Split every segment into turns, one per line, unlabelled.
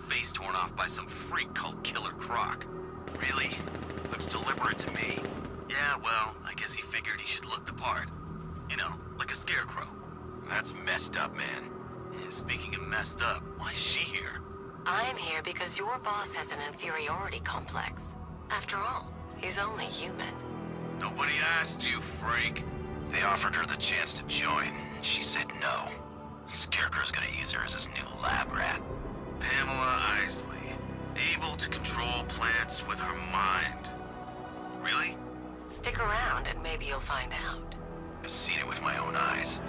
face torn off by some freak called Killer Croc. Really? Looks deliberate to me. Yeah, well, I guess he figured he should look the part. You know, like a scarecrow. That's messed up, man. Yeah, speaking of messed up, why is she here?
I'm here because your boss has an inferiority complex. After all, he's only human.
Nobody asked you, freak. They offered her the chance to join. She said no. Scarecrow's gonna use her as his new lab rat. Pamela Isley. Able to control plants with her mind. Really?
Stick around and maybe you'll find out.
I've seen it with my own eyes.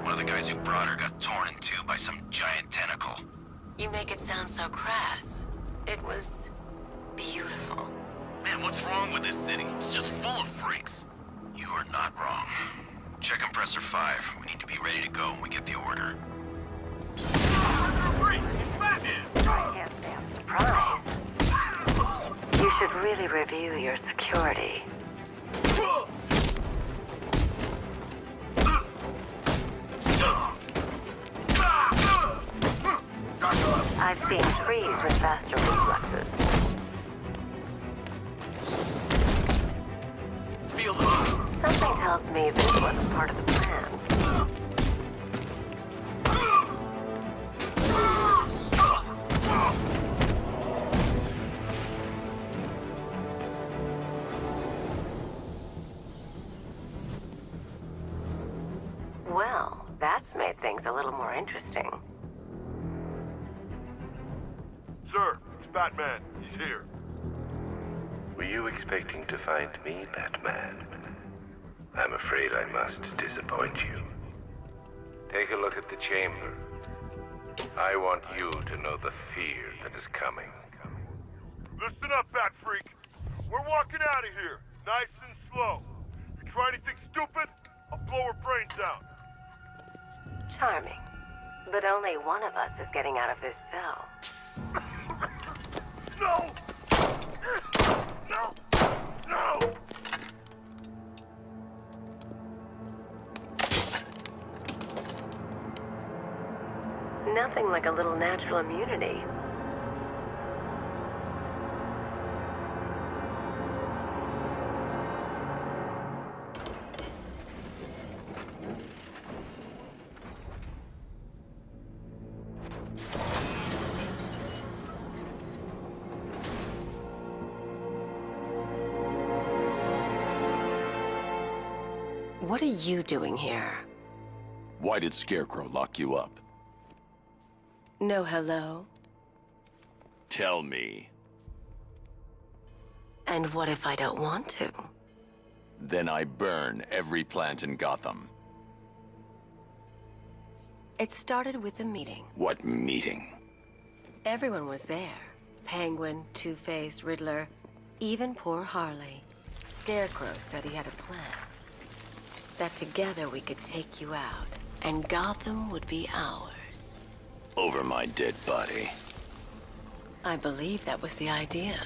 One of the guys who brought her got torn in two by some giant tentacle.
You make it sound so crass. It was beautiful.
Man, what's wrong with this city? It's just full of freaks. You are not wrong. Check compressor 5. We need to be ready to go when we get the order.
Freak! It's Batman!
I can't say I'm surprised. You should really review your security. I've seen trees with faster reflexes.
Feel it.
Something tells me this wasn't part of the plan. Well, that's made things a little more interesting.
Sir, it's Batman. He's here.
Were you expecting to find me, Batman? I'm afraid I must disappoint you. Take a look at the chamber. I want you to know the fear that is coming.
Listen up, Bat Freak. We're walking out of here, nice and slow. You try anything stupid, I'll blow her brains out.
Charming. But only one of us is getting out of this cell.
No! No! No!
Nothing like a little natural immunity. What are you doing here?
Why did Scarecrow lock you up?
No hello?
Tell me.
And what if I don't want to?
Then I burn every plant in Gotham.
It started with a meeting.
What meeting?
Everyone was there. Penguin, Two-Face, Riddler, even poor Harley. Scarecrow said he had a plan. That together we could take you out, and Gotham would be ours.
Over my dead body.
I believe that was the idea.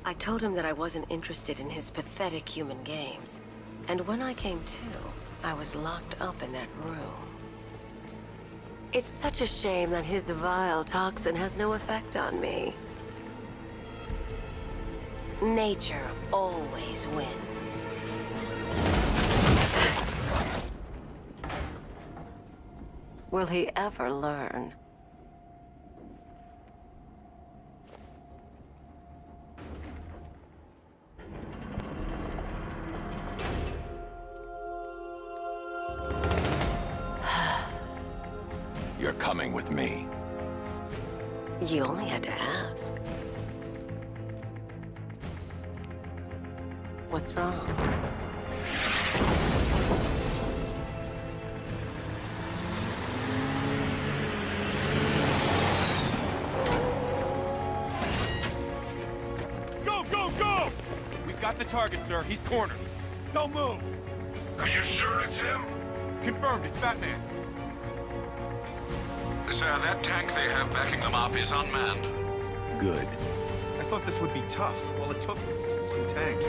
I told him that I wasn't interested in his pathetic human games. And when I came to, I was locked up in that room. It's such a shame that his vile toxin has no effect on me. Nature always wins. Will he ever learn?
You're coming with me.
You only had to ask. What's wrong?
Go, go, go! We've got the target, sir. He's cornered. Don't move.
Are you sure it's him?
Confirmed, it's Batman.
Sir, that tank they have backing them up is unmanned.
Good.
I thought this would be tough. Well, it took some tank.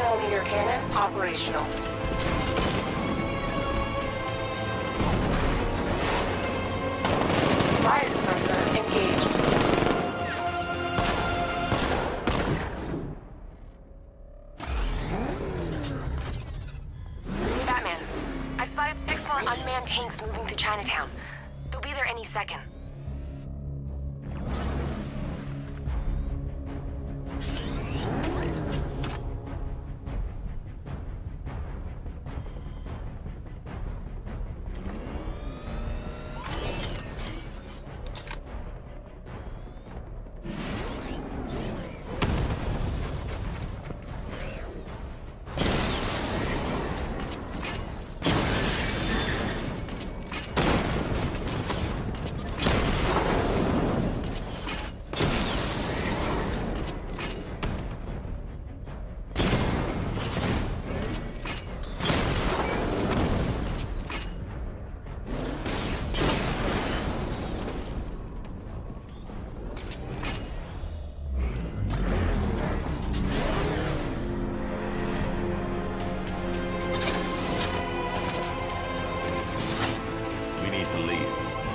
50mm cannon operational. Riot suppressor engaged. Batman, I've spotted 6 more unmanned tanks moving to Chinatown. They'll be there any second.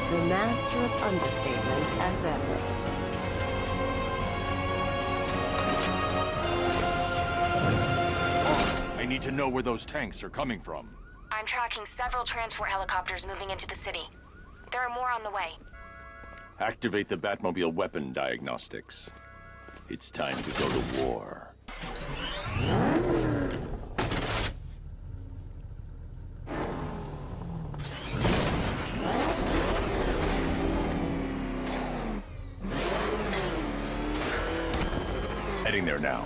The master of understatement as ever.
I need to know where those tanks are coming from.
I'm tracking several transport helicopters moving into the city. There are more on the way.
Activate the Batmobile weapon diagnostics. It's time to go to war. Heading there now.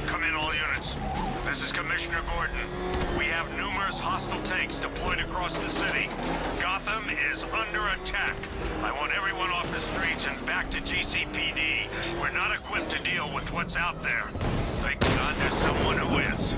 Come in, all units. This is Commissioner Gordon. We have numerous hostile tanks deployed across the city. Gotham is under attack. I want everyone off the streets and back to GCPD. We're not equipped to deal with what's out there. Thank God there's someone who is.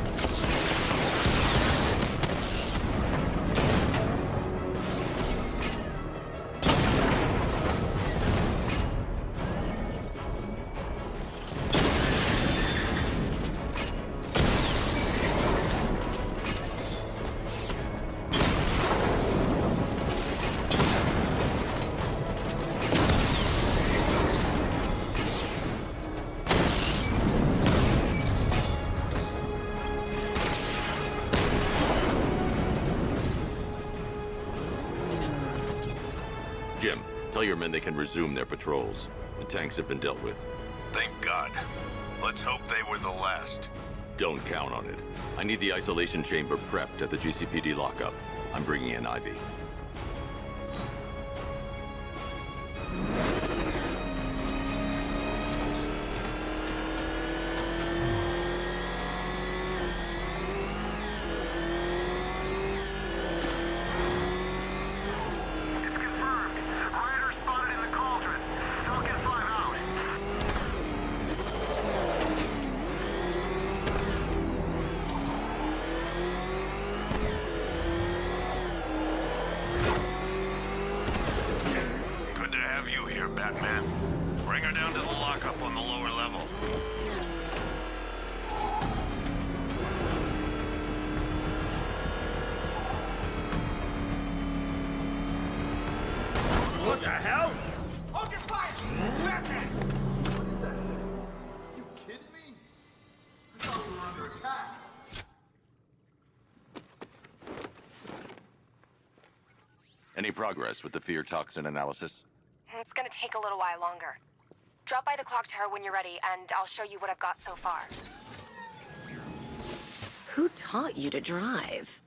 Jim, tell your men they can resume their patrols. The tanks have been dealt with.
Thank God. Let's hope they were the last.
Don't count on it. I need the isolation chamber prepped at the GCPD lockup. I'm bringing in Ivy.
Batman. Bring her down to the lockup on the lower level.
What the hell? Open fire! Batman! What is that thing? You kidding me? I thought we were under attack.
Any progress with the fear toxin analysis?
It's gonna take a little while longer. Drop by the clock tower when you're ready, and I'll show you what I've got so far. Who taught you to drive?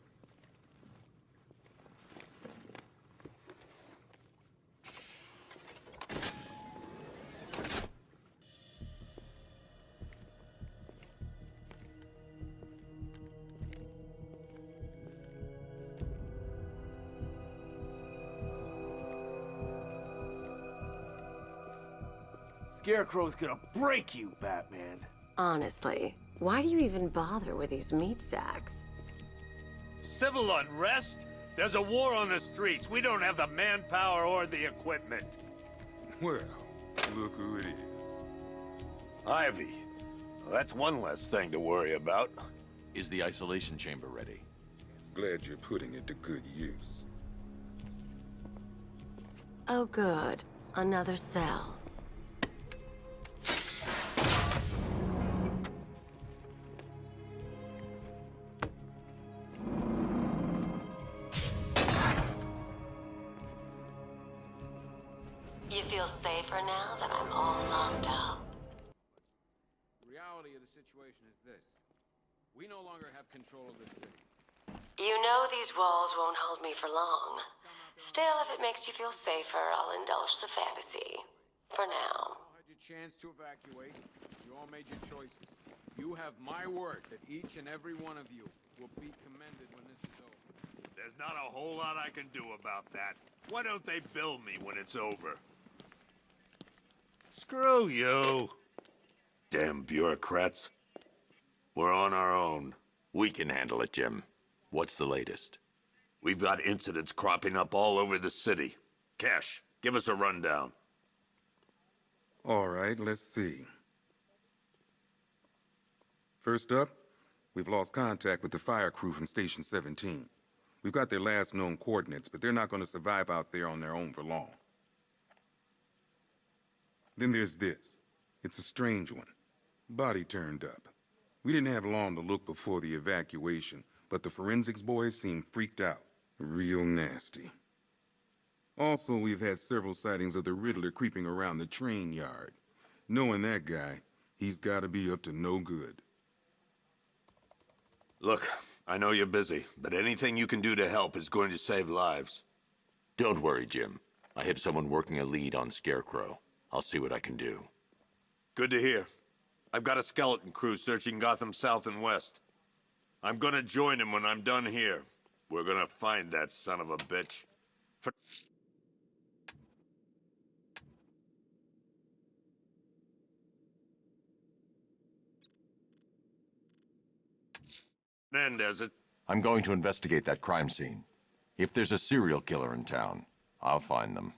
Scarecrow's gonna break you, Batman.
Honestly, why do you even bother with these meat sacks?
Civil unrest? There's a war on the streets. We don't have the manpower or the equipment.
Well, look who it is.
Ivy, Well, that's one less thing to worry about.
Is the isolation chamber ready?
Glad you're putting it to good use.
Oh, good. Another cell. You feel safer now that I'm all locked up?
The reality of the situation is this. We no longer have control of this city.
You know these walls won't hold me for long. Still, if it makes you feel safer, I'll indulge the fantasy. For now.
You all had your chance to evacuate. You all made your choices. You have my word that each and every one of you will be commended when this is over.
There's not a whole lot I can do about that. Why don't they bill me when it's over? Screw you. Damn bureaucrats. We're on our own.
We can handle it, Jim. What's the latest?
We've got incidents cropping up all over the city. Cash, give us a rundown.
All right, let's see. First up, we've lost contact with the fire crew from Station 17. We've got their last known coordinates, but they're not going to survive out there on their own for long. Then there's this. It's a strange one. Body turned up. We didn't have long to look before the evacuation, but the forensics boys seemed freaked out. Real nasty. Also, we've had several sightings of the Riddler creeping around the train yard. Knowing that guy, he's gotta be up to no good.
Look, I know you're busy, but anything you can do to help is going to save lives.
Don't worry, Jim. I have someone working a lead on Scarecrow. I'll see what I can do.
Good to hear. I've got a skeleton crew searching Gotham South and West. I'm gonna join him when I'm done here. We're gonna find that son of a bitch. Menendez,
I'm going to investigate that crime scene. If there's a serial killer in town, I'll find them.